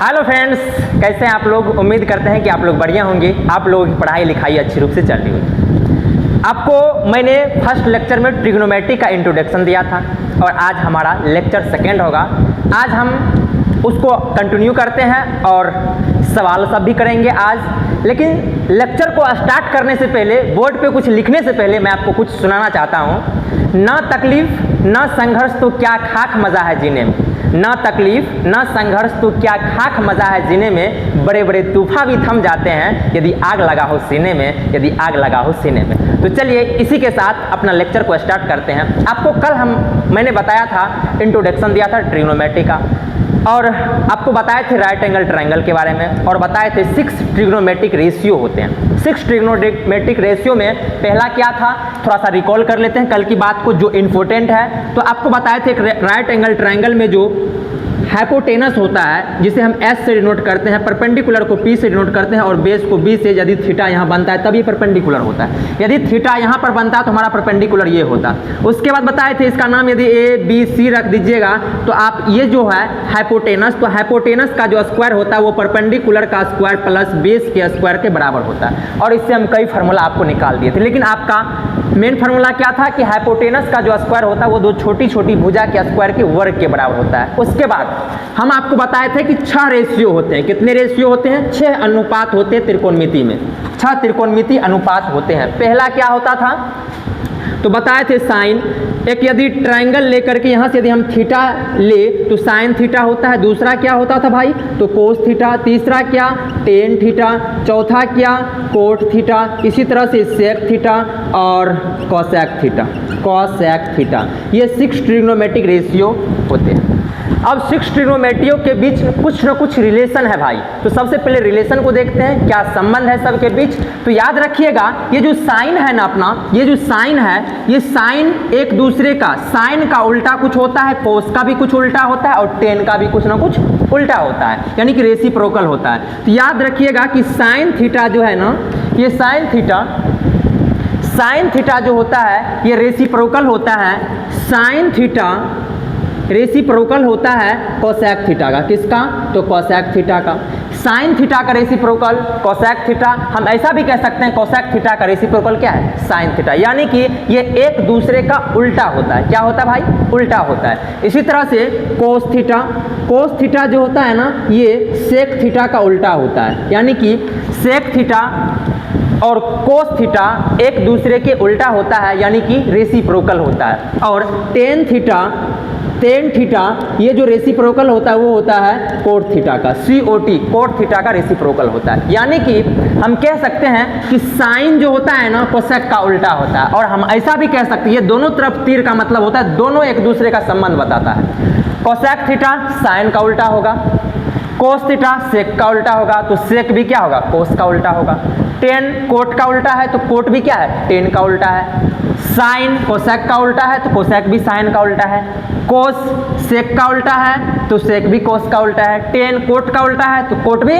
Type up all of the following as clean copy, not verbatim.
Hello friends, कैसे हैं आप लोग। उम्मीद करते हैं कि आप लोग बढ़िया होंगे। आप लोगों की पढ़ाई लिखाई अच्छी रूप से चल रही होगी। आपको मैंने फर्स्ट लेक्चर में ट्रिग्नोमेट्री का इंट्रोडक्शन दिया था और आज हमारा लेक्चर सेकेंड होगा। आज हम उसको कंटिन्यू करते हैं और सवाल सब भी करेंगे आज। लेकिन लेक्चर को स्टार्ट करने से पहले, बोर्ड पे कुछ लिखने से पहले मैं आपको कुछ सुनाना चाहता हूँ। ना तकलीफ ना संघर्ष तो क्या खाक मज़ा है जीने में, ना तकलीफ ना संघर्ष तो क्या खाक मज़ा है जीने में, बड़े बड़े तूफान भी थम जाते हैं यदि आग लगा हो सीने में, यदि आग लगा हो सीने में। तो चलिए इसी के साथ अपना लेक्चर को स्टार्ट करते हैं। आपको कल मैंने बताया था, इंट्रोडक्शन दिया था ट्रिग्नोमेट्री का, और आपको बताए थे राइट एंगल ट्रायंगल के बारे में, और बताए थे 6 ट्रिग्नोमेट्रिक रेशियो होते हैं। 6 ट्रिग्नोमेट्रिक रेशियो में पहला क्या था, थोड़ा सा रिकॉल कर लेते हैं कल की बात को जो इम्पोर्टेंट है। तो आपको बताए थे राइट एंगल ट्रायंगल में जो हाइपोटेनस होता है, जिसे हम एस से डिनोट करते हैं, परपेंडिकुलर को पी से डिनोट करते हैं और बेस को बी से। यदि थीटा यहाँ बनता है तब ये परपेंडिकुलर होता है, यदि थीटा यहाँ पर बनता है तो हमारा परपेंडिकुलर ये होता है। उसके बाद बताए थे इसका नाम यदि ए बी सी रख दीजिएगा तो आप ये जो है हाइपोटेनस, तो हाइपोटेनस का जो स्क्वायर होता है वो परपेंडिकुलर का स्क्वायर प्लस बेस के स्क्वायर के बराबर होता है। और इससे हम कई फार्मूला आपको निकाल दिए थे। लेकिन आपका मेन फार्मूला क्या था कि हाइपोटेनस का जो स्क्वायर होता है वो दो छोटी छोटी भुजा के स्क्वायर के वर्ग के बराबर होता है। उसके बाद हम आपको बताए थे कि 6 रेशियो होते हैं। कितने रेशियो होते हैं? 6 अनुपात होते हैं त्रिकोणमिति में। 6 त्रिकोणमिति अनुपात होते हैं। पहला क्या होता था तो बताए थे साइन। एक यदि ट्रायंगल लेकर के यहाँ से यदि हम थीटा ले तो साइन थीटा होता है। दूसरा क्या होता था भाई तो कोस थीटा। तीसरा क्या टेन थीटा। चौथा क्या कोट थीटा। इसी तरह से सेक थीटा और कोसेक थीटा। कोसेक थीटा ये 6 ट्रिग्नोमेट्रिक रेशियो होते हैं। अब 6 ट्रिग्नोमेट्रियों के बीच कुछ न कुछ रिलेशन है भाई। तो सबसे पहले रिलेशन को देखते हैं, क्या संबंध है सबके बीच। तो याद रखिएगा ये जो साइन है ना अपना, ये जो साइन है, ये साइन एक दूसरे का, साइन का उल्टा कुछ होता है, कोस का भी कुछ उल्टा होता है और टेन का भी कुछ ना कुछ उल्टा होता है, यानी कि रेसिप्रोकल होता है। तो याद रखिएगा कि साइन थीटा जो है ना, ये साइन थीटा जो होता है ये रेसिप्रोकल होता है। साइन थीटा रेसिप्रोकल होता है कोसेक थीटा का। किसका? तो कोसेक थीटा का। साइन थीटा का रेसिप्रोकल कोसेक थीटा। हम ऐसा भी कह सकते हैं कोसेक थीटा का रेसिप्रोकल क्या है? Sine theta. यानी कि ये एक दूसरे का उल्टा होता है। क्या होता है भाई? उल्टा होता है। इसी तरह से कोस थीटा जो होता है ना, ये सेक थीटा का उल्टा होता है। यानी कि सेक थीटा और कोस थीटा एक दूसरे के उल्टा होता है, यानी कि रेसिप्रोकल होता है। और टेन थीटा ये जो रेसिप्रोकल होता है वो होता है कोट थीटा का। COT कोट थीटा का रेसिप्रोकल होता है। यानी कि हम कह सकते हैं कि साइन जो होता है ना कोसेक का उल्टा होता है। और हम ऐसा भी कह सकते हैं ये दोनों तरफ तीर का मतलब होता है, दोनों एक दूसरे का संबंध बताता है। कोसेक थीटा साइन का उल्टा होगा, कोस थीटा सेक का उल्टा होगा, तो सेक भी क्या होगा? कोस का उल्टा होगा। टेन कोट का उल्टा है तो कोट भी क्या है? टेन का उल्टा है। साइन कोसेक का उल्टा है तो कोसेक भी साइन का उल्टा है। कोस सेक का उल्टा है तो सेक भी कोस का उल्टा है। टेन कोट का उल्टा है तो कोट भी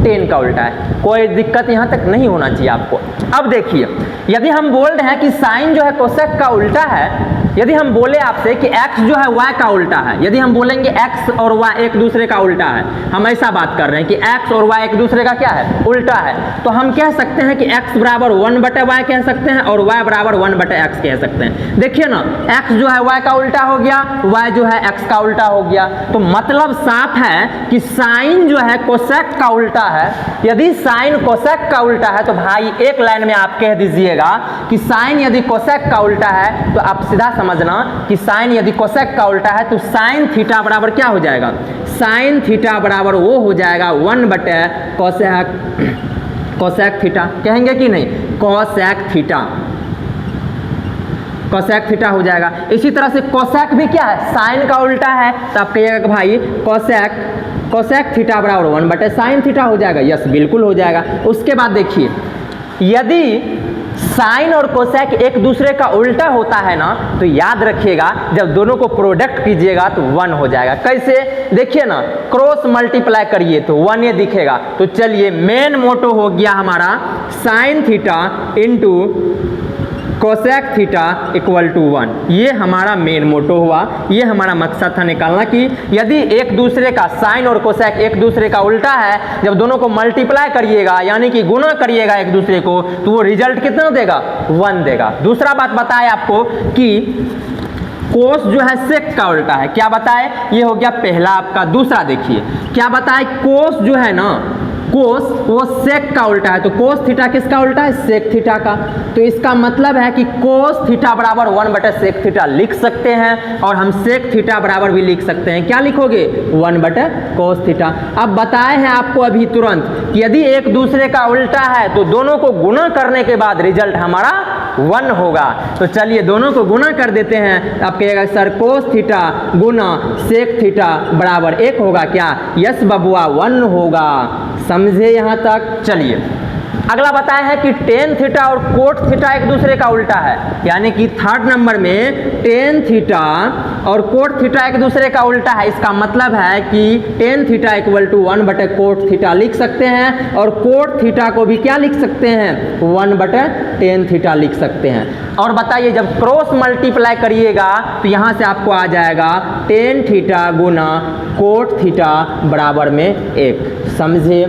टेन का उल्टा है। कोई दिक्कत यहाँ तक नहीं होना चाहिए आपको। अब देखिए, यदि हम बोल रहे हैं कि साइन जो है कोसेक का उल्टा है, यदि हम बोले आपसे कि x जो है y का उल्टा है, यदि हम बोलेंगे x और y एक दूसरे का उल्टा है, हम ऐसा बात कर रहे हैं कि x और y एक दूसरे का क्या है? उल्टा है, तो हम कह सकते हैं कि x बराबर 1/y कह सकते हैं और y बराबर 1/x कह सकते हैं। देखिए ना, x जो है y का उल्टा हो गया, y जो है x का उल्टा हो गया। तो मतलब साफ है कि साइन जो है कोसेक का उल्टा है। यदि साइन कोसेक का उल्टा है तो भाई एक लाइन में आप कह दीजिएगा कि साइन यदि कोसेक का उल्टा है तो आप सीधा समझना कि साइन यदि कोसेक का उल्टा है तो साइन थीटा बराबर क्या हो जाएगा? साइन थीटा बराबर वो हो जाएगा 1/कोसेक थीटा। कहेंगे कि नहीं? कोसेक थीटा हो जाएगा। इसी तरह से कोसेक भी क्या है? साइन का उल्टा है, तो आप कहिएगा कि भाई कोसेक थीटा बराबर 1/साइन थीटा हो जाएगा। यस, बिल्कुल हो जाएगा। उसके बाद देखिए, यदि साइन और कोसेक एक दूसरे का उल्टा होता है ना, तो याद रखिएगा जब दोनों को प्रोडक्ट कीजिएगा तो 1 हो जाएगा। कैसे? देखिए ना, क्रॉस मल्टीप्लाई करिए तो 1 ये दिखेगा। तो चलिए, मेन मोटो हो गया हमारा sine theta into cosec theta equal to 1। ये हमारा मेन मोटो हुआ, ये हमारा मकसद था निकालना कि यदि एक दूसरे का साइन और कोसेक एक दूसरे का उल्टा है, जब दोनों को मल्टीप्लाई करिएगा यानी कि गुना करिएगा एक दूसरे को, तो वो रिजल्ट कितना देगा? 1 देगा। दूसरा बात बताए आपको कि कोस जो है सेक का उल्टा है। क्या बताए? ये हो गया पहला आपका। दूसरा देखिए क्या बताए, कोस जो है ना, कोस वो सेक का उल्टा है। तो कोस थीटा किसका उल्टा है? सेक थीटा का। तो इसका मतलब है कि कोस थीटा बराबर 1/सेक थीटा लिख सकते हैं, और हम सेक थीटा बराबर भी लिख सकते हैं। क्या लिखोगे? 1/कोस थीटा। अब बताए हैं आपको अभी तुरंत कि यदि एक दूसरे का उल्टा है तो दोनों को गुणा करने के बाद रिजल्ट हमारा 1 होगा। तो चलिए दोनों को गुणा कर देते हैं। आप कहिएगा सर कोस थीटा गुना सेक थीटा बराबर 1 होगा क्या? यस बबुआ 1 होगा। समझे यहाँ तक? चलिए अगला बताया है कि टेन थीटा और कोट थीटा एक दूसरे का उल्टा है, यानी कि थर्ड नंबर में टेन थीटा और कोट थीटा एक दूसरे का उल्टा है। इसका मतलब है कि टेन थीटा इक्वल टू 1/कोट थीटा लिख सकते हैं, और कोट थीटा को भी क्या लिख सकते हैं? 1/टेन थीटा लिख सकते हैं। और बताइए जब क्रॉस मल्टीप्लाई करिएगा तो यहाँ से आपको आ जाएगा टेन थीटा गुना कोट थीटा बराबर में 1। समझे?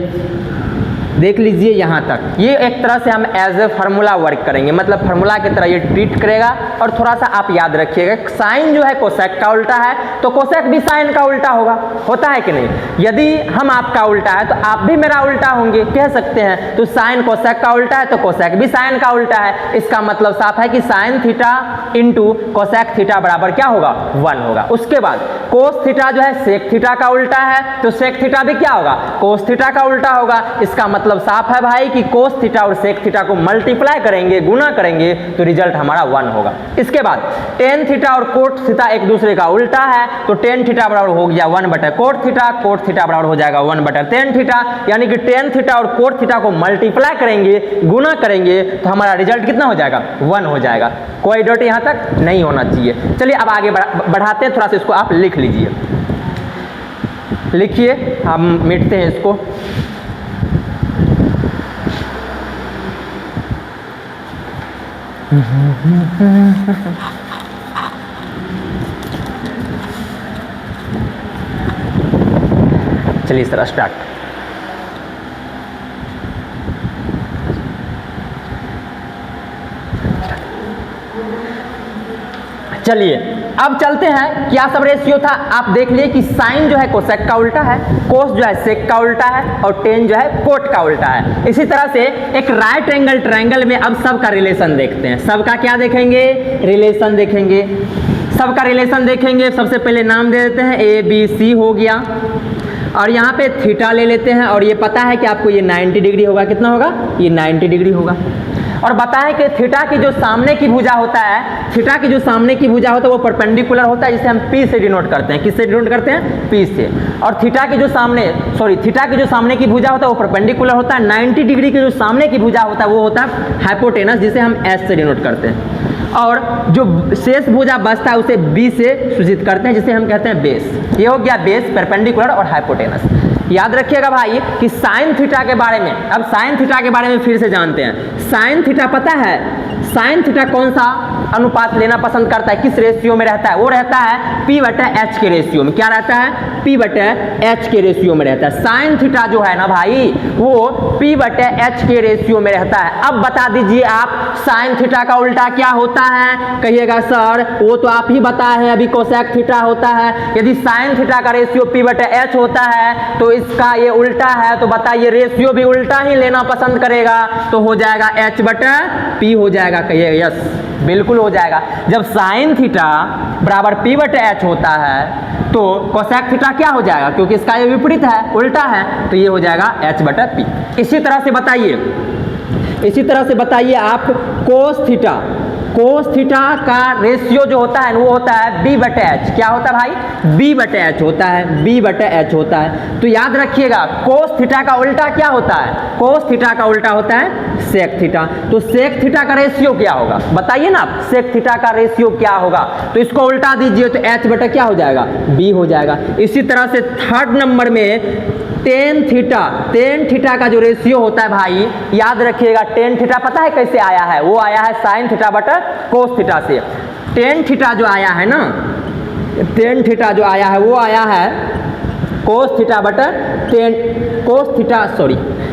देख लीजिए यहाँ तक। ये एक तरह से हम एज ए फार्मूला वर्क करेंगे, मतलब फार्मूला की तरह ये ट्रीट करेगा। और थोड़ा सा आप याद रखिएगा, साइन जो है कोसेक का उल्टा है तो कोसेक भी साइन का उल्टा होगा। होता है कि नहीं? यदि हम आपका उल्टा है तो आप भी मेरा उल्टा होंगे, कह सकते हैं। तो साइन कोसेक का उल्टा है तो कोसेक भी साइन का उल्टा है। इसका मतलब साफ है कि sign theta into cosec theta बराबर क्या होगा? 1 होगा। उसके बाद कोस थीटा जो है सेक थीटा का उल्टा है, तो सेक थीटा भी क्या होगा? कोस थीटा का उल्टा होगा। इसका मतलब साफ है भाई कि कोस थीटा और सेक थीटा को मल्टीप्लाई करेंगे, गुना करेंगे, तो रिजल्ट हमारा 1 होगा। इसके बाद टेन थीटा और कोट थीटा एक दूसरे का उल्टा है, तो टेन थीटा बराबर हो गया 1/कोट थीटा, कोट थीटा बराबर हो जाएगा 1/टेन थीटा। यानी कि टेन थीटा और कोट थीटा को मल्टीप्लाई करेंगे, गुना करेंगे, तो हमारा रिजल्ट कितना हो जाएगा? 1 हो जाएगा। कोई डाउट यहाँ तक नहीं होना चाहिए। चलिए अब आगे बढ़ाते हैं, थोड़ा सा इसको आप लिख लीजिए। लिखिए, हम मिटते हैं इसको। चलिए सर स्टार्ट। चलिए अब चलते हैं, क्या सब रेशियो था आप देख लिए कि साइन जो है कोसेक का उल्टा है, कोस जो है सेक का उल्टा है, और टेन जो है कोट का उल्टा है। इसी तरह से एक राइट एंगल ट्रायंगल में अब सबका रिलेशन देखते हैं। सबका क्या देखेंगे? रिलेशन देखेंगे। सबका रिलेशन देखेंगे। सबसे पहले नाम दे देते हैं, ABC हो गया, और यहाँ पे थीटा ले लेते हैं, और ये पता है कि आपको ये 90 डिग्री होगा। कितना होगा? ये 90 डिग्री होगा। और बताएं कि थीटा की जो सामने की भुजा होता है, थीटा की जो सामने की भुजा होता है वो परपेंडिकुलर होता है, जिसे हम P से डिनोट करते हैं। किससे डिनोट करते हैं? P से। और थीटा की जो सामने की भुजा होता है वो परपेंडिकुलर होता है। 90 डिग्री की जो सामने की भुजा होता है वो होता है हाइपोटेनस, जिसे हम S से डिनोट करते हैं। और जो शेष भुजा बचता है उसे B से सूचित करते हैं, जिसे हम कहते हैं बेस। ये हो गया बेस, परपेंडिकुलर और हाइपोटेनस। याद रखिएगा भाई कि साइन थीटा के बारे में, अब साइन थीटा के बारे में फिर से जानते हैं। साइन थीटा पता है? साइन थीटा कौन सा अनुपात लेना पसंद करता है? किस रेशियो में रहता है? वो रहता है P/H के रेशियो में। क्या रहता है? P/H के रेशियो में रहता है। साइन थीटा जो है ना भाई वो P/H के रेशियो में रहता है। अब बता दीजिए आप, साइन थीटा का उल्टा क्या होता है? कहिएगा सर वो तो आप ही बताए हैं, अभी कोसेक थीटा होता है। यदि साइन थीटा का रेशियो P/H होता है तो इसका ये उल्टा है, तो बताइए रेशियो भी उल्टा ही लेना पसंद करेगा, तो हो जाएगा H/P हो जाएगा। कहिए यस, बिल्कुल हो जाएगा। जब साइन थीटा बराबर P/H होता है तो कोसेक थीटा क्या हो जाएगा? क्योंकि इसका ये विपरीत है, उल्टा है, तो ये हो जाएगा H/P। इसी तरह से बताइए आप कोस थीटा का रेशियो जो होता है वो होता है B/H। क्या होता है भाई? B/H होता है, B/H होता है। तो याद रखिएगा कोस थीटा का उल्टा क्या होता है? कोस थीटा का उल्टा होता है सेक थीटा। तो सेक थीटा का रेशियो क्या होगा? बताइए ना आप, सेक थीटा का रेशियो क्या होगा? तो इसको उल्टा दीजिए तो H/क्या हो जाएगा? B हो जाएगा। इसी तरह से थर्ड नंबर में टेन थीटा का जो रेशियो होता है भाई, याद रखिएगा, टेन थीटा पता है कैसे आया है? वो आया है साइन थीटा बटा कोस थीटा से। टेन थीटा जो आया है ना, टेन थीटा जो आया है वो आया है कोस थीटा बटा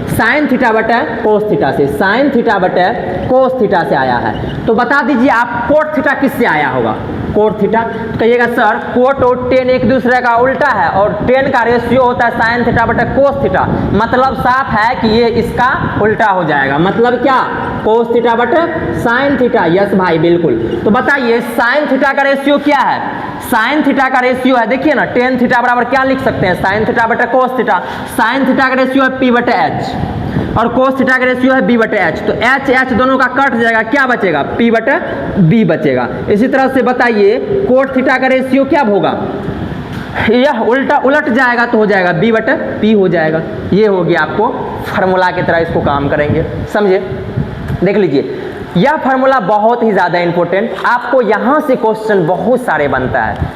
साइन थीटा बटा कोस थीटा से, साइन थीटा बटा कोस थीटा से आया है। तो बता दीजिए आप कोट थीटा किससे आया होगा? Cot theta. तो कहिएगा सर कोट और टेन एक दूसरे का उल्टा है और टेन का रेशियो होता है साइन थीटा बटा कोस थीटा, मतलब साफ है कि ये इसका उल्टा हो जाएगा। मतलब क्या? कोस थीटा बटा साइन थीटा। यस भाई बिल्कुल। तो बताइए साइन थीटा का रेशियो क्या है? साइन थीटा का रेशियो है, देखिए ना, टेन थीटा बराबर क्या लिख सकते हैं? साइन थीटा बटा कोस थीटा। साइन थीटा का रेशियो है पी बटा एच और कोस थीटा का रेशियो है बी बटा एच। तो एच एच दोनों का कट जाएगा, क्या बचेगा? पी बटा बी बचेगा। इसी तरह से बताइए कोट थीटा का रेशियो क्या होगा? यह उलट जाएगा तो हो जाएगा बी बटा पी हो जाएगा। ये हो गया, आपको फार्मूला की तरह इसको काम करेंगे, समझे? देख लीजिए, यह फार्मूला बहुत ही ज़्यादा इंपॉर्टेंट, आपको यहाँ से क्वेश्चन बहुत सारे बनता है।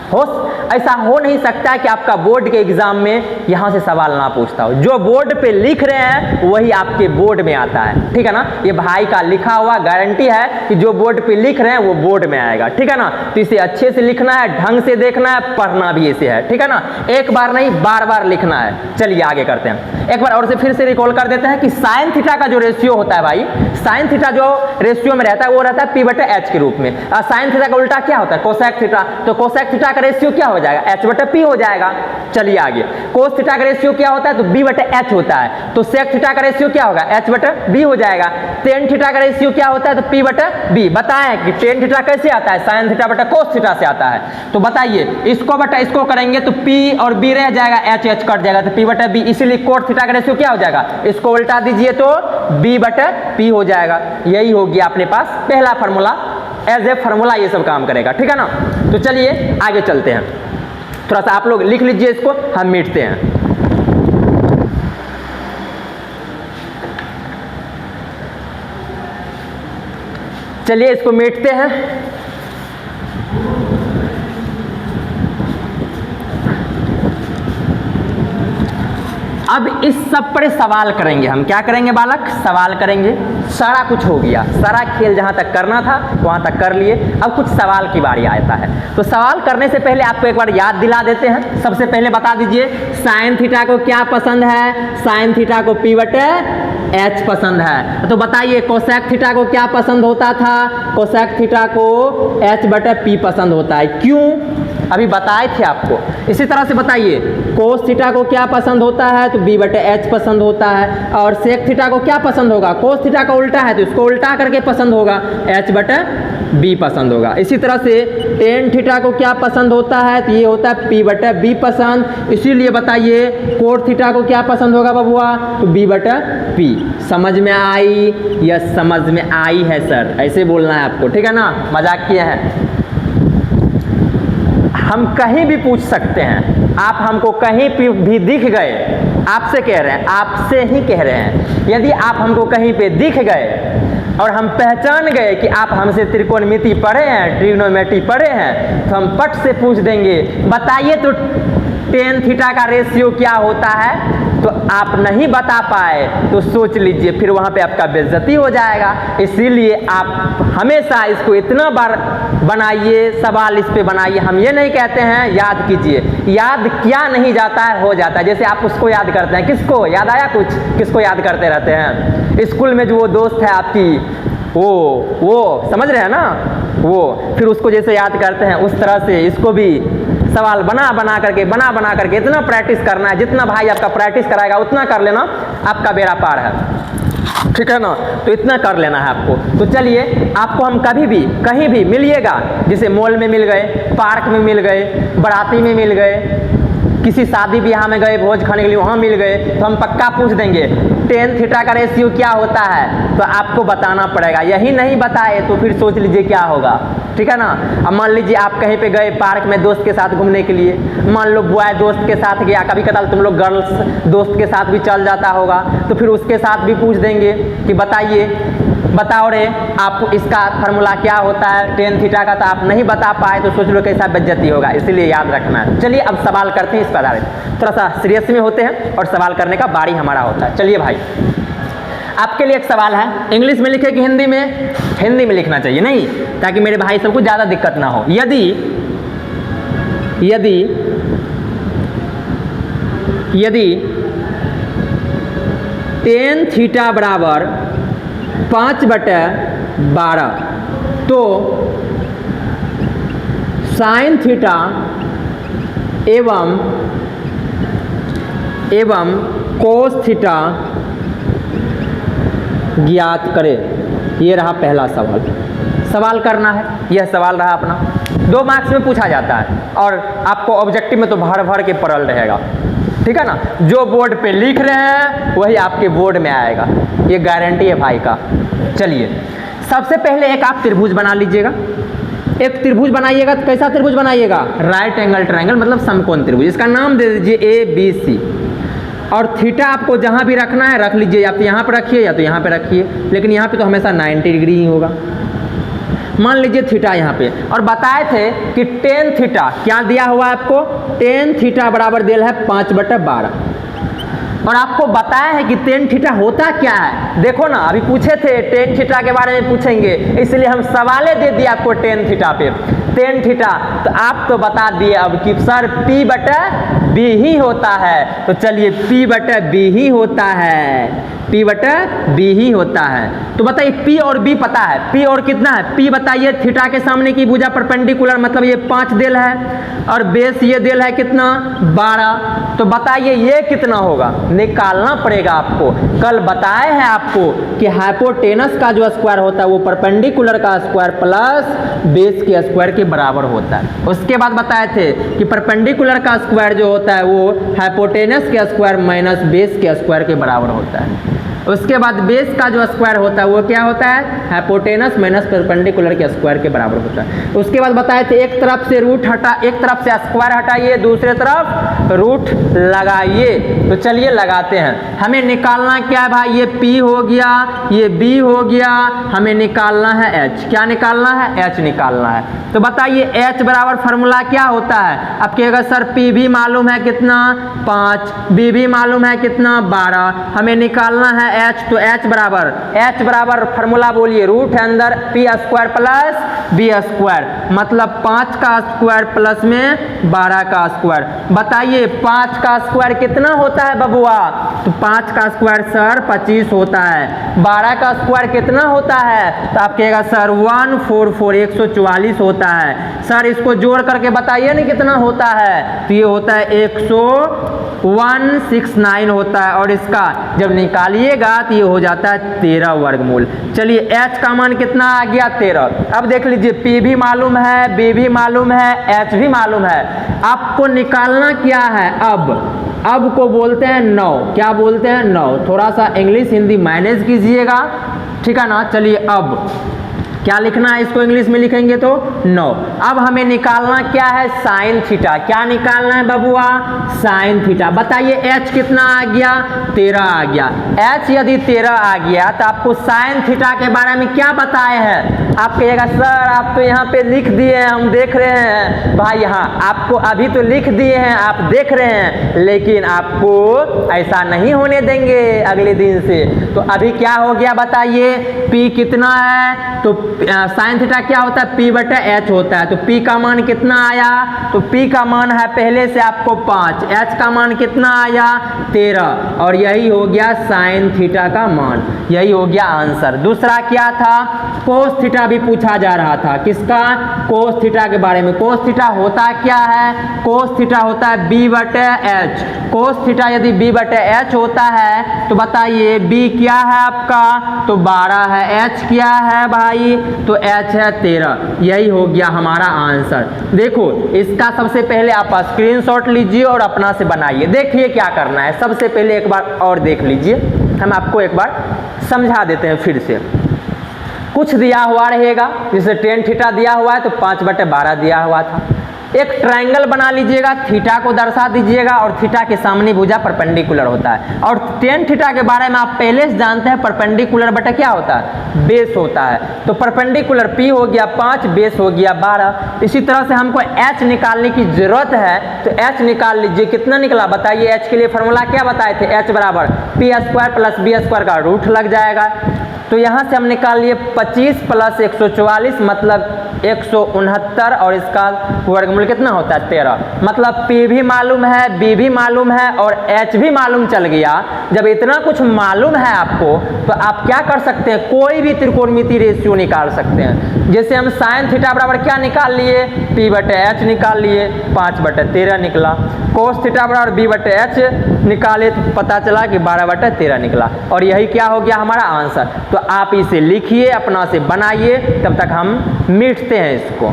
ऐसा हो नहीं सकता है कि आपका बोर्ड के एग्जाम में यहाँ से सवाल ना पूछता हो। जो बोर्ड पे लिख रहे हैं वही आपके बोर्ड में आता है, ठीक है ना? ये भाई का लिखा हुआ गारंटी है कि जो बोर्ड पे लिख रहे हैं वो बोर्ड में आएगा, ठीक है ना? तो इसे अच्छे से लिखना है, ढंग से देखना है, पढ़ना भी ऐसे है, ठीक है ना? एक बार नहीं बार बार लिखना है। चलिए आगे करते हैं, एक बार और से फिर से रिकॉल कर देते हैं कि साइन थीटा का जो रेशियो होता है भाई, साइन थीटा जो रेशियो में रहता है वो रहता है पी बटे एच के रूप में। साइन थीटा का उल्टा क्या होता है? Cosec theta. तो कोसेक थीटा का रेशियो क्या हो जाएगा? एच बटे पी हो जाएगा। चलिए आगे, कोस थीटा का रेशियो क्या होता है? तो बी बटे एच होता है। तो सेक थीटा का रेशियो क्या होगा? एच बटे बी हो जाएगा। टेन थीटा का रेशियो क्या होता है? तो पी बटे बी। बताएं कि टेन थीटा कैसे आता है? साइन थीटा बटे कोस थीटा से आता है। तो बताइए इसको बटा इसको करेंगे तो पी और बी रह जाएगा, एच एच कट जाएगा, तो पी बटे बी। इसीलिए कोट थीटा का रेशियो क्या हो जाएगा? इसको उल्टा दीजिए तो बी बटे पी हो जाएगा। यही होगी अपने पास पहला फार्मूला, एज ए फार्मूला ये सब काम करेगा, ठीक है ना? तो चलिए आगे चलते हैं, थोड़ा सा आप लोग लिख लीजिए इसको, हम मिटते हैं। चलिए इसको मिटते हैं। अब इस सब पर सवाल करेंगे हम। क्या करेंगे बालक? सवाल करेंगे। सारा कुछ हो गया, सारा खेल जहाँ तक करना था वहाँ तक कर लिए। अब कुछ सवाल की बारी आता है। तो सवाल करने से पहले आपको एक बार याद दिला देते हैं। सबसे पहले बता दीजिए साइन थीटा को क्या पसंद है? साइन थीटा को पी बटे एच पसंद है। तो बताइए कोसेक थीटा को क्या पसंद होता था? कोसेक थीटा को एच बटे पी पसंद होता है। क्यों? अभी बताए थे आपको। इसी तरह से बताइए कोस थीटा को क्या पसंद होता है? तो बी बटे एच पसंद होता है। और सेक थीटा को क्या पसंद होगा? कोस थीटा का उल्टा है तो इसको उल्टा करके पसंद होगा, एच बटे बी पसंद होगा। इसी तरह से टेन थीटा को क्या पसंद होता है? तो ये होता है पी बटे बी पसंद। इसीलिए बताइए कोट थीटा को क्या पसंद होगा बबुआ? तो बी बटे पी। समझ में आई? यस समझ में आई है सर, ऐसे बोलना है आपको, ठीक है ना? मजाक किए हैं। हम कहीं भी पूछ सकते हैं, आप हमको कहीं भी दिख गए, आपसे कह रहे हैं, आपसे ही कह रहे हैं, यदि आप हमको कहीं पे दिख गए और हम पहचान गए कि आप हमसे त्रिकोणमिति पढ़े हैं, ट्रिग्नोमेट्री पढ़े हैं, तो हम पट से पूछ देंगे बताइए तो टेन थीटा का रेशियो क्या होता है? तो आप नहीं बता पाए तो सोच लीजिए फिर वहाँ पे आपका बेइज्जती हो जाएगा। इसीलिए आप हमेशा इसको इतना बार बनाइए, सवाल इस पे बनाइए। हम ये नहीं कहते हैं याद कीजिए, याद किया नहीं जाता है, हो जाता है। जैसे आप उसको याद करते हैं, किसको याद आया? कुछ किसको याद करते रहते हैं? स्कूल में जो वो दोस्त है आपकी, वो समझ रहे हैं ना, वो फिर उसको जैसे याद करते हैं उस तरह से इसको भी सवाल बना बना करके इतना प्रैक्टिस करना है। जितना भाई आपका प्रैक्टिस कराएगा उतना कर लेना, आपका बेड़ा पार है, ठीक है ना? तो इतना कर लेना है आपको। तो चलिए आपको हम कभी भी कहीं भी मिलिएगा, जैसे मॉल में मिल गए, पार्क में मिल गए, बाराती में मिल गए, किसी शादी ब्याह में गए भोज खाने के लिए, वहाँ मिल गए, तो हम पक्का पूछ देंगे टेन थीटा का रेशियो क्या होता है? तो आपको बताना पड़ेगा। यही नहीं बताए तो फिर सोच लीजिए क्या होगा, ठीक है ना? अब मान लीजिए आप कहीं पे गए पार्क में दोस्त के साथ घूमने के लिए, मान लो बॉय दोस्त के साथ गया, कभी कदाल तुम लोग गर्ल्स दोस्त के साथ भी चल जाता होगा, तो फिर उसके साथ भी पूछ देंगे कि बताइए बताओ रे, आपको इसका फार्मूला क्या होता है टेन थीटा का, तो आप नहीं बता पाए तो सोच लो कैसा बेइज्जती होगा, इसीलिए याद रखना है। चलिए अब सवाल करते हैं इस पर आधारित, थोड़ा सा सीरियस में होते हैं और सवाल करने का बारी हमारा होता है। चलिए भाई, आपके लिए एक सवाल है, इंग्लिश में लिखे कि हिंदी में? हिंदी में लिखना चाहिए नहीं, ताकि मेरे भाई सबको ज़्यादा दिक्कत ना हो। यदि टेन थीटा बराबर 5/12 तो साइन थीटा एवं कोस थीटा ज्ञात करे। ये रहा पहला सवाल करना है, यह सवाल रहा अपना। 2 मार्क्स में पूछा जाता है और आपको ऑब्जेक्टिव में तो भर भर के पढ़ल रहेगा, ठीक है ना। जो बोर्ड पे लिख रहे हैं वही आपके बोर्ड में आएगा, ये गारंटी है भाई का। चलिए सबसे पहले एक आप त्रिभुज बना लीजिएगा। एक त्रिभुज बनाइएगा तो कैसा त्रिभुज बनाइएगा? राइट एंगल ट्रायंगल, मतलब समकोण त्रिभुज। इसका नाम दे दीजिए ABC। और थीटा आपको जहाँ भी रखना है रख लीजिए, या तो यहाँ पर रखिए या तो यहाँ पे रखिए, लेकिन यहाँ पे तो हमेशा 90 डिग्री ही होगा। मान लीजिए थीटा यहाँ पे, और बताए थे कि टेन थीटा क्या दिया हुआ है आपको? टेन थीटा बराबर दिया है 5/12, और आपको बताया है कि टेन थीटा होता क्या है। देखो ना, अभी पूछे थे टेन थीटा के बारे में पूछेंगे, इसलिए हम सवाले दे दिए आपको टेन थीटा पे। टेन थीटा तो आप तो बता दिए अब कि सर P/B ही होता है, तो चलिए P/B ही होता है, P/B ही होता है। तो बताइए P और B पता है, P और कितना है? P बताइए, थीटा के सामने की भुजा परपेंडिकुलर, मतलब ये 5 देल है, और बेस ये देल है कितना? 12। तो बताइए ये कितना होगा? निकालना पड़ेगा आपको। कल बताए हैं आपको कि हाइपोटेनस का जो स्क्वायर होता है वो परपेंडिकुलर का स्क्वायर प्लस बेस के स्क्वायर के बराबर होता है। उसके बाद बताए थे कि परपेंडिकुलर का स्क्वायर जो होता है वो हाइपोटेनस के स्क्वायर माइनस बेस के स्क्वायर के बराबर होता है। उसके बाद बेस का जो स्क्वायर होता है वो क्या होता है? हाइपोटेनस माइनस परपेंडिकुलर के स्क्वायर के बराबर होता है। उसके बाद बताए थे एक तरफ से रूट हटा, एक तरफ से स्क्वायर हटाइए, दूसरे तरफ रूट लगाइए। तो चलिए लगाते हैं। हमें निकालना क्या है भाई? ये P हो गया, ये B हो गया, हमें निकालना है H। क्या निकालना है? H निकालना है। तो बताइए H बराबर फार्मूला क्या होता है? अब कहेगा सर P भी मालूम है कितना? 5, B भी मालूम है कितना? 12, हमें निकालना है H। तो H बराबर फार्मूला बोलिए, रूट है अंदर P² प्लस B², मतलब 5 का स्क्वायर प्लस में 12 का स्क्वायर। बताइए 5 का स्क्वायर कितना होता है बबुआ? तो 5 का स्क्वायर सर 25 होता है। 12 का स्क्वायर कितना होता है? तो आप कहेगा सर 144 144 होता है। सर इसको जोड़ करके बताइए ना कितना होता है? तो ये होता है 169 होता है, और इसका जब निकालिएगा तो ये हो जाता है 13 वर्गमूल। चलिए H का मान कितना आ गया? 13। अब देख लीजिए P भी मालूम है, B भी मालूम है, H भी मालूम है। आपको निकालना क्या है? अब को बोलते हैं 9। क्या बोलते हैं? 9। थोड़ा सा इंग्लिश हिंदी मैनेज कीजिएगा, ठीक है ना। चलिए अब क्या लिखना है, इसको इंग्लिश में लिखेंगे तो 9। अब हमें निकालना क्या है? Sine theta. क्या निकालना है बबुआ? Sine theta. बताइए H कितना आ गया? 13 आ गया। H यदि 13 आ गया तो आपको साइन थीटा के बारे में क्या बताए हैं? आप कहिएगा सर आप तो यहाँ पे लिख दिए हैं, हम देख रहे हैं। भाई यहाँ आपको अभी तो लिख दिए हैं, आप देख रहे हैं, लेकिन आपको ऐसा नहीं होने देंगे अगले दिन से। तो अभी क्या हो गया बताइए? P कितना है? तो साइन थीटा क्या होता है? P/H होता है। तो P का मान कितना आया? तो P का मान है पहले से आपको 5, H का मान कितना आया? 13, और यही हो गया साइन थीटा का मान, यही हो गया आंसर। दूसरा क्या था? कोस थीटा भी पूछा जा रहा था। किसका? कोस थीटा के बारे में। कोस थीटा होता क्या है? कोस थीटा होता है B/H। कोस थीटा यदि B/H होता है तो बताइए B क्या है आपका? तो 12 है। H क्या है भाई? तो H है 13। यही हो गया हमारा आंसर। देखो इसका सबसे पहले आप स्क्रीनशॉट लीजिए और अपना से बनाइए। देखिए क्या करना है। सबसे पहले एक बार और देख लीजिए, हम आपको एक बार समझा देते हैं फिर से। कुछ दिया हुआ रहेगा, जैसे टेन थीटा दिया हुआ है तो 5/12 दिया हुआ था। एक ट्रायंगल बना लीजिएगा, थीटा को दर्शा दीजिएगा और थीटा के सामने भुजा परपेंडिकुलर होता है। और टेन थीटा के बारे में आप पहले से जानते हैं, परपेंडिकुलर बटा क्या होता है, बेस होता है। तो परपेंडिकुलर पी हो गया 5, बेस हो गया 12। इसी तरह से हमको एच निकालने की जरूरत है, तो एच निकाल लीजिए। कितना निकला बताइए, एच के लिए फॉर्मूला क्या बताए थे, एच बराबर P square plus B square का रूट लग जाएगा। तो यहाँ से हम निकाल लिए 25 प्लस 144 मतलब 169 और इसका वर्गमूल कितना होता है 13। मतलब P भी मालूम है, B भी मालूम है और H भी मालूम चल गया। जब इतना कुछ मालूम है आपको तो आप क्या कर सकते हैं, कोई भी त्रिकोणमितीय रेशियो निकाल सकते हैं। जैसे हम साइन थीटा बराबर क्या निकाल लिए, P बटे H निकाल लिए, 5 बटे 13 निकला। कोस थीटा बराबर B बटे H निकाले तो पता चला कि 12 बटे 13 निकला। और यही क्या हो गया हमारा आंसर। तो आप इसे लिखिए, अपना से बनाइए, तब तक हम मिटते हैं इसको।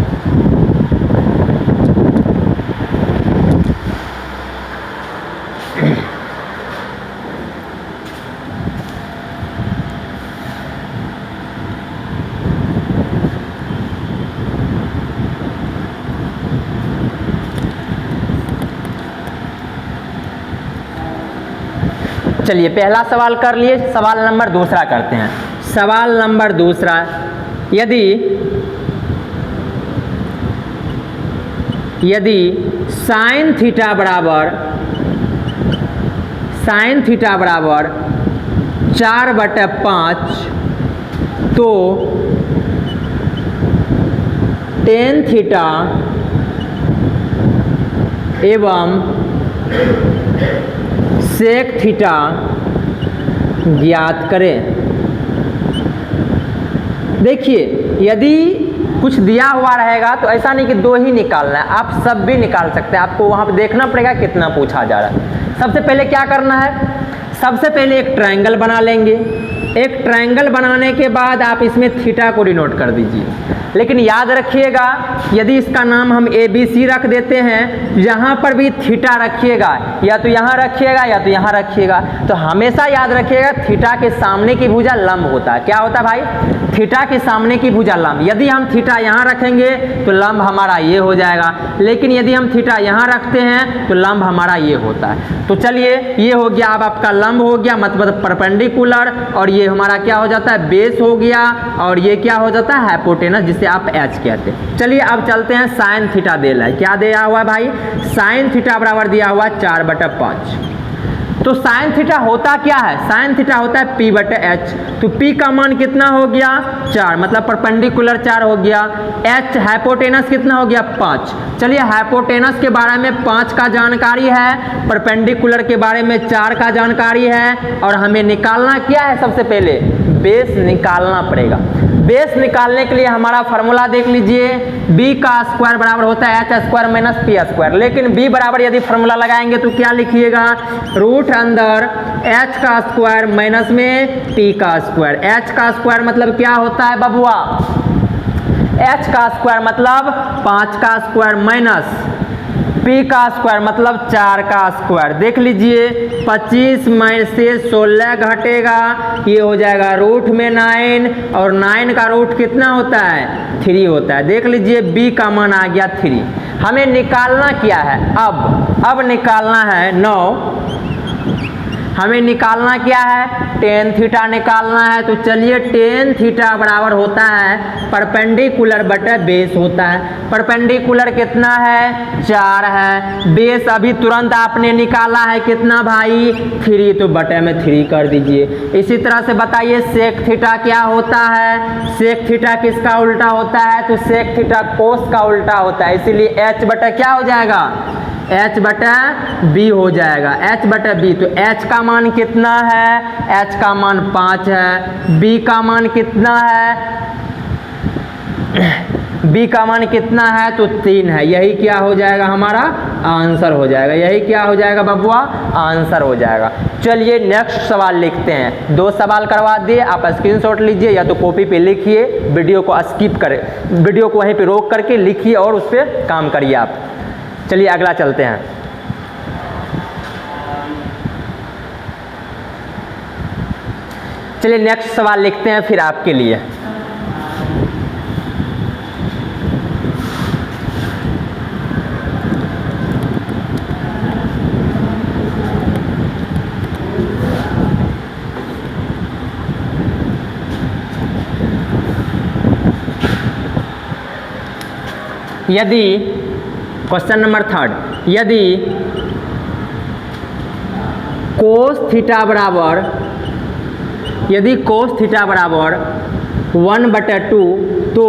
चलिए पहला सवाल कर लिए, सवाल नंबर दूसरा करते हैं। सवाल नंबर दूसरा, यदि साइन थीटा बराबर 4/5 तो टेन थीटा एवं सेक थीटा ज्ञात करें। देखिए यदि कुछ दिया हुआ रहेगा तो ऐसा नहीं कि 2 ही निकालना है, आप सब भी निकाल सकते हैं। आपको वहाँ पे देखना पड़ेगा कितना पूछा जा रहा है। सबसे पहले क्या करना है, सबसे पहले एक ट्रायंगल बना लेंगे। एक ट्रायंगल बनाने के बाद आप इसमें थीटा को डिनोट कर दीजिए। लेकिन याद रखिएगा, यदि इसका नाम हम ABC रख देते हैं, यहाँ पर भी थीटा रखिएगा, या तो यहाँ रखिएगा या तो यहाँ रखिएगा। तो हमेशा याद रखिएगा थीटा के सामने की भुजा लंब होता है। क्या होता है भाई, थीटा के सामने की भुजा लंब। यदि हम थीटा यहाँ रखेंगे तो लंब हमारा ये हो जाएगा, लेकिन यदि हम थीटा यहाँ रखते हैं तो लंब हमारा ये होता है। तो चलिए ये हो गया, अब आपका लंब हो गया मतलब परपेंडिकुलर, और ये हमारा क्या हो जाता है, बेस हो गया, और ये क्या हो जाता है, हाइपोटेनस, जिसे आप H कहते हैं। चलिए अब चलते हैं, साइन थीटा दे रहा है। क्या दिया हुआ है भाई, साइन थीटा बराबर दिया हुआ 4/5। तो साइन थीटा होता क्या है, साइन थीटा होता है P बटे H। तो P का मान कितना हो गया 4, मतलब परपेंडिकुलर 4 हो गया। H हाइपोटेनस कितना हो गया 5। चलिए हाइपोटेनस के बारे में 5 का जानकारी है, परपेंडिकुलर के बारे में 4 का जानकारी है, और हमें निकालना क्या है, सबसे पहले बेस निकालना पड़ेगा। बेस निकालने के लिए हमारा फॉर्मूला देख लीजिए, b का स्क्वायर बराबर होता है h square minus p square. लेकिन b बराबर यदि फॉर्मूला लगाएंगे तो क्या लिखिएगा, रूट अंदर h का स्क्वायर माइनस में p का स्क्वायर। h का स्क्वायर मतलब क्या होता है बबुआ, h का स्क्वायर मतलब 5 का स्क्वायर माइनस p का स्क्वायर मतलब 4 का स्क्वायर। देख लीजिए 25 में से 16 घटेगा, ये हो जाएगा रूट में 9, और 9 का रूट कितना होता है 3 होता है। देख लीजिए b का मान आ गया 3। हमें निकालना क्या है, अब निकालना है 9। हमें निकालना क्या है, टेन थीटा निकालना है। तो चलिए टेन थीटा बराबर होता है परपेंडिकुलर बटे बेस होता है। परपेंडिकुलर कितना है 4 है, बेस अभी तुरंत आपने निकाला है कितना भाई 3, तो बटे में 3 कर दीजिए। इसी तरह से बताइए सेक थीटा क्या होता है, सेक थीटा किसका उल्टा होता है, तो सेक थीटा कोस का उल्टा होता है। इसीलिए h बटा क्या हो जाएगा, h बटा b हो जाएगा, h बटा b। तो h का मान कितना है, h का मान 5 है, b का मान कितना है, b का मान कितना है तो 3 है। यही क्या हो जाएगा हमारा आंसर हो जाएगा, यही क्या हो जाएगा बबुआ आंसर हो जाएगा। चलिए नेक्स्ट सवाल लिखते हैं। 2 सवाल करवा दिए, आप स्क्रीनशॉट लीजिए या तो कॉपी पे लिखिए, वीडियो को स्किप करें, वीडियो को वहीं पे रोक करके लिखिए और उस पर काम करिए आप। चलिए अगला चलते हैं। चलिए नेक्स्ट सवाल लिखते हैं फिर आपके लिए। यदि क्वेश्चन नंबर 3 यदि कोस थीटा बराबर 1/2 तो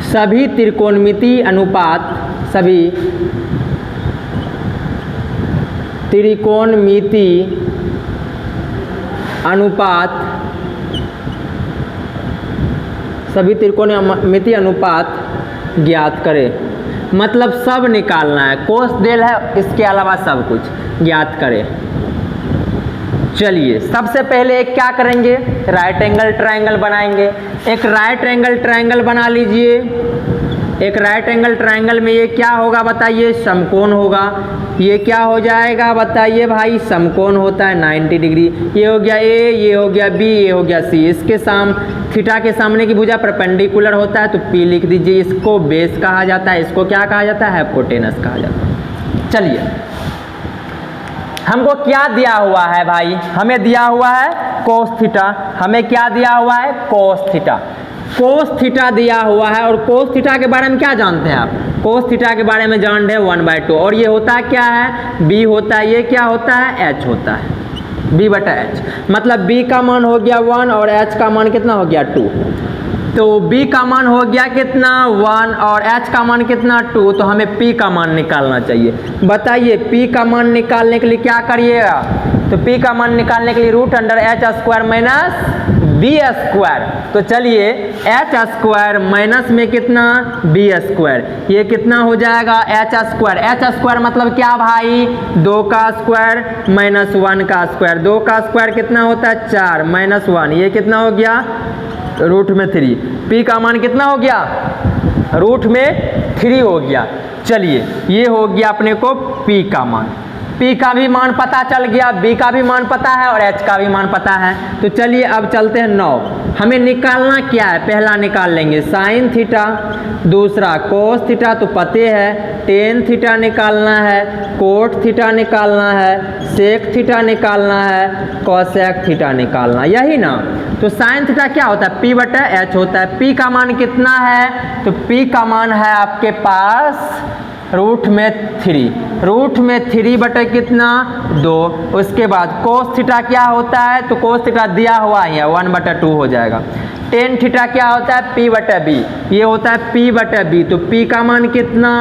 सभी त्रिकोणमितीय अनुपात ज्ञात करें। मतलब सब निकालना है, कोस डेल है, इसके अलावा सब कुछ ज्ञात करें। चलिए सबसे पहले एक क्या करेंगे, राइट एंगल ट्रायंगल बनाएंगे। एक राइट एंगल ट्रायंगल बना लीजिए। एक राइट एंगल ट्रायंगल में ये क्या होगा बताइए, समकोण होगा। ये क्या हो जाएगा बताइए भाई, समकोण होता है 90 डिग्री। ये हो गया ए, ये हो गया बी, ये हो गया सी। इसके थीटा के सामने की भुजा परपेंडिकुलर होता है तो पी लिख दीजिए। इसको बेस कहा जाता है, इसको क्या कहा जाता है, हाइपोटेनस कहा जाता है। चलिए हमको क्या दिया हुआ है भाई, हमें दिया हुआ है कोस थीटा। हमें क्या दिया हुआ है, कोस थीटा। कोस थीटा दिया हुआ है और कोस थीटा के बारे में क्या जानते हैं आप, कोस थीटा के बारे में जान रहे हैं 1/2। और ये होता है क्या है, बी होता है। ये क्या होता है, एच होता है, b/h। मतलब b का मान हो गया 1 और h का मान कितना हो गया 2। तो b का मान हो गया कितना 1 और h का मान कितना 2। तो हमें p का मान निकालना चाहिए। बताइए p का मान निकालने के लिए क्या करिएगा, तो p का मान निकालने के लिए √h² - b²। तो चलिए h² माइनस में कितना b², ये कितना हो जाएगा h²। मतलब क्या भाई, 2 का स्क्वायर माइनस 1 का स्क्वायर। 2 का स्क्वायर कितना होता है 4 माइनस 1, ये कितना हो गया √3। p का मान कितना हो गया, √3 हो गया। चलिए ये हो गया अपने को p का मान। p का भी मान पता चल गया, b का भी मान पता है और h का भी मान पता है। तो चलिए अब चलते हैं 9। हमें निकालना क्या है, पहला निकाल लेंगे साइन थीटा, दूसरा कोस थीटा तो पते है, टेन थीटा निकालना है, कोट थीटा निकालना है, सेक थीटा निकालना है, कोसेक थीटा निकालना, यही ना। तो साइन थीटा क्या होता है, p/h होता है। p का मान कितना है, तो p का मान है आपके पास √3 बटे कितना 2। उसके बाद कोस थीटा क्या होता है, तो कोस थीटा दिया हुआ ही है 1/2 हो जाएगा। टेन थीटा क्या होता है, p/b, ये होता है p/b। तो p का मान कितना,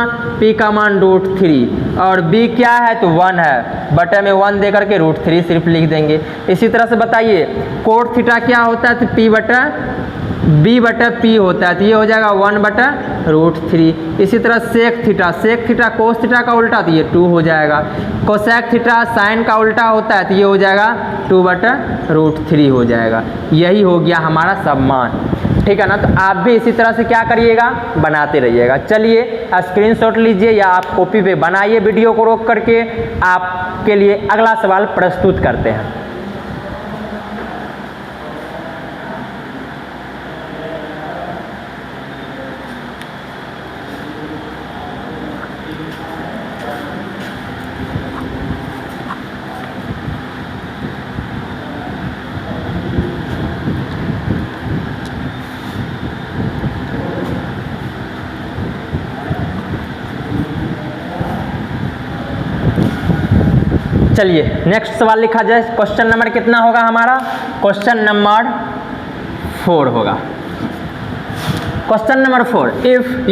p का मान √3 और b क्या है तो 1 है, बटे में 1 दे करके √3 सिर्फ लिख देंगे। इसी तरह से बताइए कोट थीटा क्या होता है, तो b/p होता है, तो ये हो जाएगा 1/√3। इसी तरह सेक थीटा कोस थीटा का उल्टा, तो ये 2 हो जाएगा। कोसेक थीटा साइन का उल्टा होता है, तो ये हो जाएगा 2/√3 हो जाएगा। यही हो गया हमारा सब मान, ठीक है ना। तो आप भी इसी तरह से क्या करिएगा, बनाते रहिएगा। चलिए स्क्रीनशॉट लीजिए या आप कॉपी पे बनाइए, वीडियो को रोक करके आपके लिए अगला सवाल प्रस्तुत करते हैं। चलिए नेक्स्ट सवाल लिखा जाए। क्वेश्चन नंबर कितना होगा हमारा, क्वेश्चन नंबर 4 होगा। क्वेश्चन नंबर 4, इफ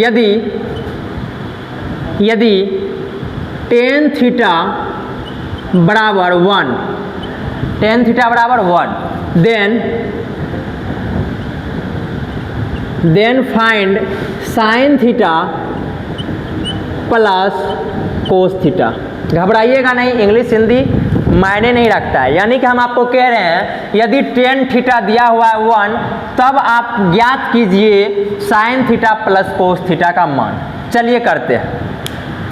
यदि टेन थीटा बराबर 1, then find sin theta plus cos theta. घबराइएगा नहीं, इंग्लिश हिंदी मायने नहीं रखता है। यानी कि हम आपको कह रहे हैं यदि टेन थीटा दिया हुआ है 1, तब आप ज्ञात कीजिए sign theta plus cos theta का मान। चलिए करते हैं।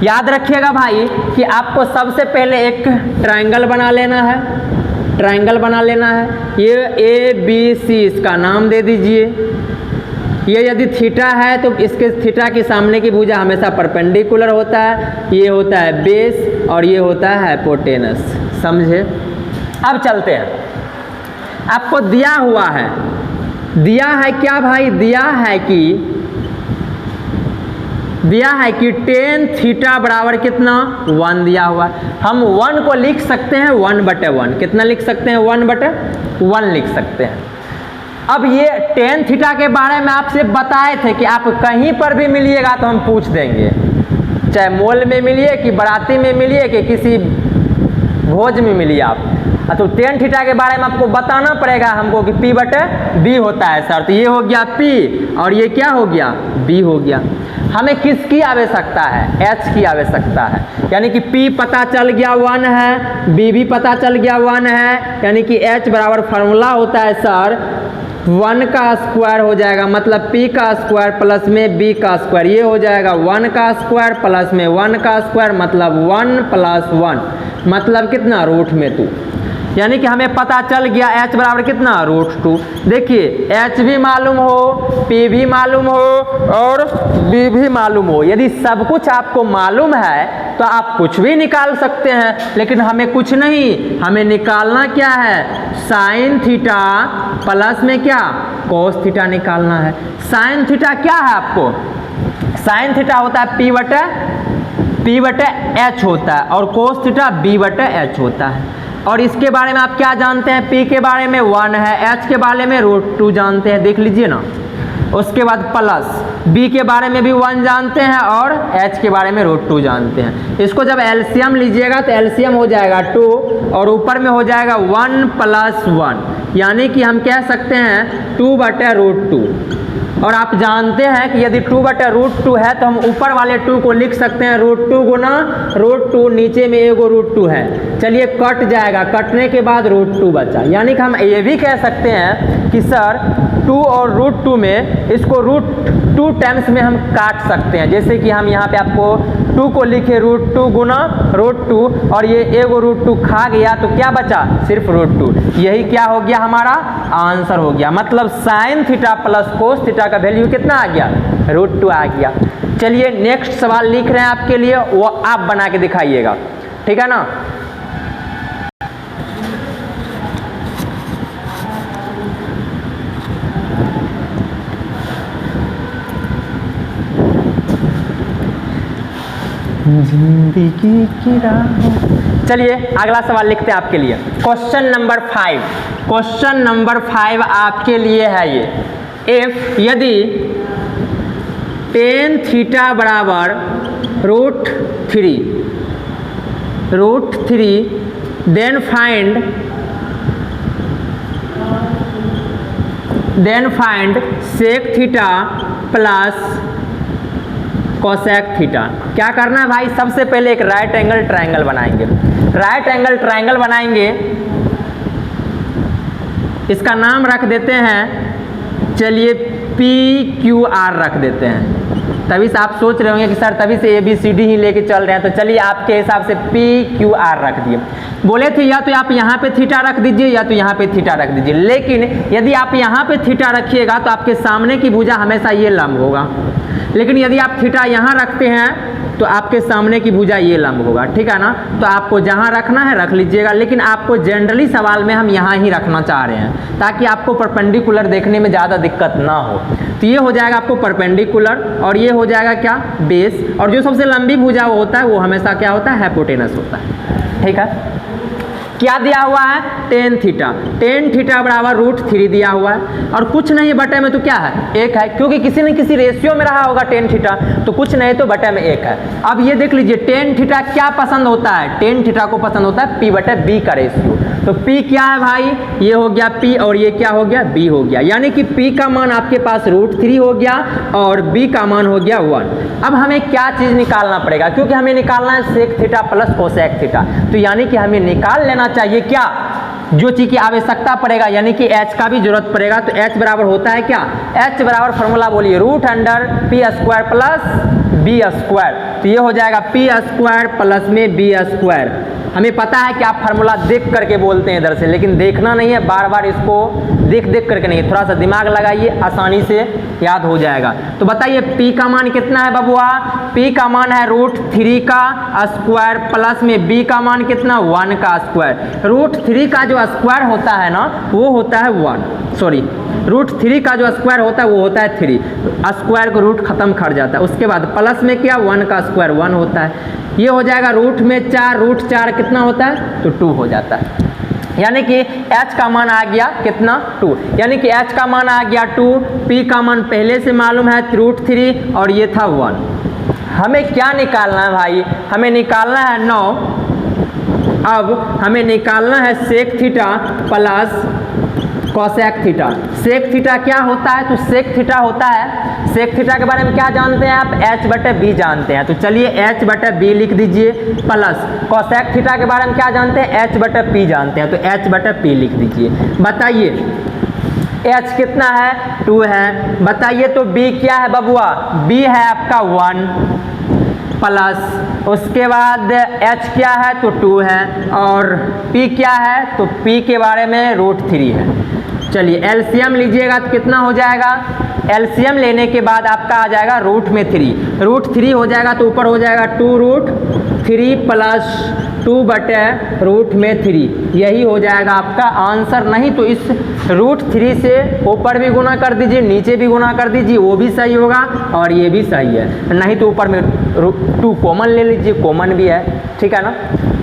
याद रखिएगा भाई कि आपको सबसे पहले एक ट्रायंगल बना लेना है। ये ABC इसका नाम दे दीजिए। ये यदि थीटा है तो इसके थीटा के सामने की भुजा हमेशा परपेंडिकुलर होता है। ये होता है बेस और ये होता है हाइपोटेनस, समझे। अब चलते हैं, आपको दिया हुआ है क्या भाई, दिया है कि दिया है कि टेन थीटा बराबर कितना 1 दिया हुआ है। हम 1 को लिख सकते हैं 1/1। कितना लिख सकते हैं 1/1 लिख सकते हैं। अब ये टेन थीटा के बारे में आपसे बताए थे कि आप कहीं पर भी मिलिएगा तो हम पूछ देंगे, चाहे मॉल में मिलिए कि बाराती में मिलिए कि किसी भोज में मिलिए आप, तो टेन थीटा के बारे में आपको बताना पड़ेगा हमको कि P/B होता है सर। तो ये हो गया P और ये क्या हो गया B हो गया। हमें किसकी आवश्यकता है? H की आवश्यकता है, यानी कि P पता चल गया 1 है, B भी पता चल गया 1 है, यानी कि H बराबर फार्मूला होता है सर 1 का स्क्वायर हो जाएगा, मतलब P का स्क्वायर प्लस में B का स्क्वायर, ये हो जाएगा 1 का स्क्वायर प्लस में 1 का स्क्वायर, मतलब 1 + 1 मतलब कितना √2। यानी कि हमें पता चल गया H बराबर कितना √2। देखिए H भी मालूम हो, P भी मालूम हो और B भी मालूम हो। यदि सब कुछ आपको मालूम है तो आप कुछ भी निकाल सकते हैं, लेकिन हमें कुछ नहीं, हमें निकालना क्या है साइन थीटा प्लस में क्या कोस थीटा निकालना है। साइन थीटा क्या है आपको? साइन थीटा होता है P/H होता है और कोस थीटा B/H होता है। और इसके बारे में आप क्या जानते हैं? P के बारे में 1 है, H के बारे में √2 जानते हैं, देख लीजिए ना। उसके बाद प्लस B के बारे में भी 1 जानते हैं और H के बारे में √2 जानते हैं। इसको जब एलसीएम लीजिएगा तो एलसीएम हो जाएगा 2 और ऊपर में हो जाएगा 1 + 1, यानी कि हम कह सकते हैं 2/√2। और आप जानते हैं कि यदि 2/√2 है तो हम ऊपर वाले 2 को लिख सकते हैं √2 गुना √2, नीचे में एगो √2 है, चलिए कट जाएगा, कटने के बाद √2 बचा। यानी कि हम ये भी कह सकते हैं कि सर 2 और √2 में इसको √2 टाइम्स में हम काट सकते हैं। जैसे कि हम यहाँ पे आपको 2 को लिखे √2 गुना √2 और ये एगो √2 खा गया तो क्या बचा? सिर्फ √2। यही क्या हो गया हमारा आंसर हो गया। मतलब sign theta plus cos theta का वैल्यू कितना आ गया? √2 आ गया। चलिए नेक्स्ट सवाल लिख रहे हैं आपके लिए, वो आप बना के दिखाइएगा, ठीक है ना। जिंदगी की राह। चलिए अगला सवाल लिखते हैं आपके लिए। क्वेश्चन नंबर 5 आपके लिए है ये। इफ यदि टेन थीटा बराबर √3 then find sec theta plus cosec theta. क्या करना है भाई? सबसे पहले एक राइट एंगल ट्रायंगल बनाएंगे। राइट एंगल ट्रायंगल बनाएंगे, इसका नाम रख देते हैं, चलिए PQR रख देते हैं। तभी से आप सोच रहे होंगे कि सर तभी से ABCD ही लेके चल रहे हैं, तो चलिए आपके हिसाब से PQR रख दिए। बोले थे या तो आप यहाँ पे थीटा रख दीजिए या तो यहाँ पे थीटा रख दीजिए, लेकिन यदि आप यहाँ पे थीटा रखिएगा तो आपके सामने की भुजा हमेशा ये लंब होगा, लेकिन यदि आप थीटा यहाँ रखते हैं तो आपके सामने की भुजा ये लंब होगा, ठीक है ना। तो आपको जहाँ रखना है रख लीजिएगा, लेकिन आपको जनरली सवाल में हम यहाँ ही रखना चाह रहे हैं ताकि आपको परपेंडिकुलर देखने में ज़्यादा दिक्कत ना हो। तो ये हो जाएगा आपको परपेंडिकुलर और ये हो जाएगा क्या बेस, और जो सबसे लंबी भुजा वो होता है वो हमेशा क्या होता है? हाइपोटेनस होता है, ठीक है। क्या दिया हुआ है? टेन थीटा बराबर √3 दिया हुआ है और कुछ नहीं बटे में तो क्या है? 1 है, क्योंकि किसी न किसी रेशियो में रहा होगा टेन थीटा, तो कुछ नहीं तो बटे में 1 है। अब ये देख लीजिए टेन थीटा क्या पसंद होता है? टेन थीटा को पसंद होता है P/B का रेशियो। तो P क्या है भाई? ये हो गया P और ये क्या हो गया? B हो गया, यानी कि P का मान आपके पास √3 हो गया और B का मान हो गया 1। अब हमें क्या चीज़ निकालना पड़ेगा? क्योंकि हमें निकालना है sec theta plus cosec theta, तो यानी कि हमें निकाल लेना चाहिए क्या? जो चीज़ की आवश्यकता पड़ेगा, यानी कि H का भी जरूरत पड़ेगा। तो H बराबर होता है क्या? H बराबर फार्मूला बोलिए √P² प्लस B²। तो ये हो जाएगा P² प्लस में B²। हमें पता है कि आप फार्मूला देख करके बोलते हैं इधर से, लेकिन देखना नहीं है, बार बार इसको देख देख करके नहीं, थोड़ा सा दिमाग लगाइए, आसानी से याद हो जाएगा। तो बताइए P का मान कितना है बबुआ? P का मान है √3 का स्क्वायर प्लस में B का मान कितना? 1 का स्क्वायर। √3 का जो स्क्वायर होता है ना वो होता है 1, सॉरी √3 का जो स्क्वायर होता है वो होता है 3, स्क्वायर को रूट खत्म कर जाता है। उसके बाद प्लस में क्या? 1 का स्क्वायर 1 होता है। ये हो जाएगा रूट में 4, √4 कितना होता है? तो 2 हो जाता है। यानी कि h का मान आ गया कितना? 2। यानी कि h का मान आ गया 2, P का मान पहले से मालूम है √3 और ये था 1। हमें क्या निकालना है भाई? हमें निकालना है 9। अब हमें निकालना है sec theta plus cosec theta. Sec theta क्या होता है? तो सेक थीटा होता है, सेक थीटा के बारे में क्या जानते हैं आप? h/b जानते हैं। तो चलिए h/b लिख दीजिए, प्लस कोसेक थीटा के बारे में क्या जानते हैं? h/p जानते हैं। तो h/p लिख दीजिए। बताइए h कितना है? 2 है। बताइए तो b क्या है बबुआ? b है आपका 1 प्लस उसके बाद h क्या है? तो 2 है और p क्या है? तो p के बारे में √3 है। चलिए एलसीएम लीजिएगा तो कितना हो जाएगा? एलसीएम लेने के बाद आपका आ जाएगा √3। √3 हो जाएगा तो ऊपर हो जाएगा 2√3 प्लस 2/√3। यही हो जाएगा आपका आंसर। नहीं तो इस √3 से ऊपर भी गुना कर दीजिए, नीचे भी गुना कर दीजिए, वो भी सही होगा और ये भी सही है। नहीं तो ऊपर में 2 कॉमन ले लीजिए, कॉमन भी है, ठीक है ना।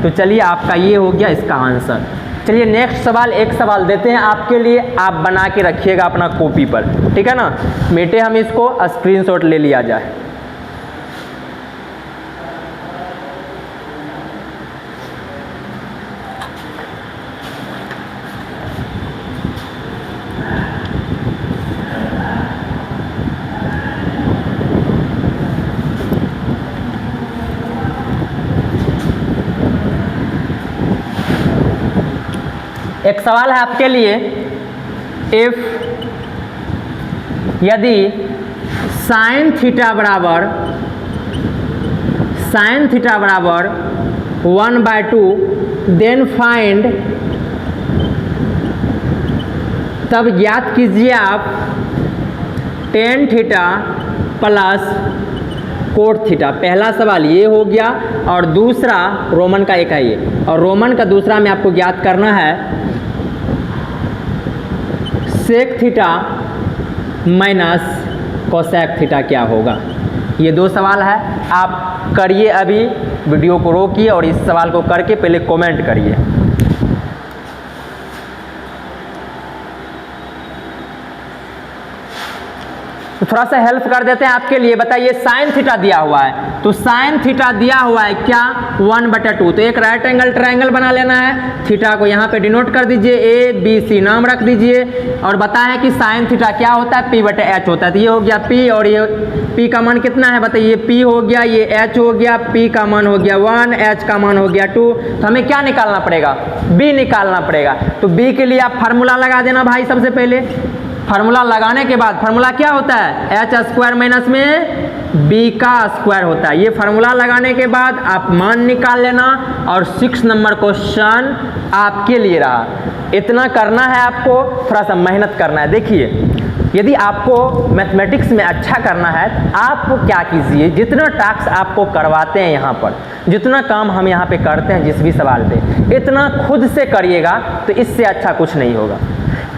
तो चलिए आपका ये हो गया इसका आंसर। चलिए नेक्स्ट सवाल, एक सवाल देते हैं आपके लिए, आप बना के रखिएगा अपना कॉपी पर, ठीक है ना। बेटे हम इसको स्क्रीनशॉट ले लिया जाए। एक सवाल है आपके लिए, इफ यदि साइन थीटा बराबर 1/2 देन फाइंड, तब ज्ञात कीजिए आप tan theta plus cot theta. पहला सवाल ये हो गया और दूसरा रोमन का एक है ये, और रोमन का दूसरा में आपको ज्ञात करना है sec theta minus cosec theta क्या होगा। ये 2 सवाल है, आप करिए, अभी वीडियो को रोकिए और इस सवाल को करके पहले कमेंट करिए। तो थोड़ा सा हेल्प कर देते हैं आपके लिए। बताइए साइन थीटा दिया हुआ है, तो साइन थीटा दिया हुआ है क्या? 1/2। तो एक राइट एंगल ट्रायंगल बना लेना है, थीटा को यहाँ पे डिनोट कर दीजिए, ABC नाम रख दीजिए, और बताएं कि साइन थीटा क्या होता है? P/H होता है। तो ये हो गया P, और ये P का मान कितना है? बताइए P हो गया, ये H हो गया, P का मान हो गया 1, H का मान हो गया 2। तो हमें क्या निकालना पड़ेगा? B निकालना पड़ेगा। तो B के लिए आप फार्मूला लगा देना भाई। सबसे पहले फार्मूला लगाने के बाद, फार्मूला क्या होता है? h² माइनस में b का स्क्वायर होता है। ये फार्मूला लगाने के बाद आप मान निकाल लेना, और 6 नंबर क्वेश्चन आपके लिए रहा। इतना करना है आपको, थोड़ा सा मेहनत करना है। देखिए यदि आपको मैथमेटिक्स में अच्छा करना है तो आप क्या कीजिए, जितना टास्क आपको करवाते हैं यहाँ पर, जितना काम हम यहाँ पे करते हैं जिस भी सवाल पे, इतना खुद से करिएगा तो इससे अच्छा कुछ नहीं होगा।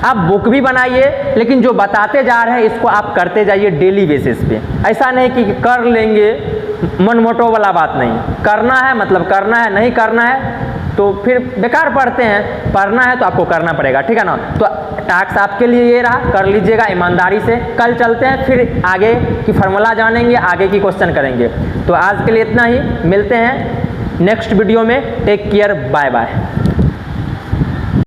आप बुक भी बनाइए, लेकिन जो बताते जा रहे हैं इसको आप करते जाइए डेली बेसिस पे। ऐसा नहीं कि कर लेंगे, मनमोटो वाला बात नहीं। करना है मतलब करना है, नहीं करना है तो फिर बेकार पढ़ते हैं। पढ़ना है तो आपको करना पड़ेगा, ठीक है ना। तो टास्क आपके लिए ये रहा, कर लीजिएगा ईमानदारी से। कल चलते हैं, फिर आगे की फार्मूला जानेंगे, आगे की क्वेश्चन करेंगे। तो आज के लिए इतना ही, मिलते हैं नेक्स्ट वीडियो में। Take care, bye bye.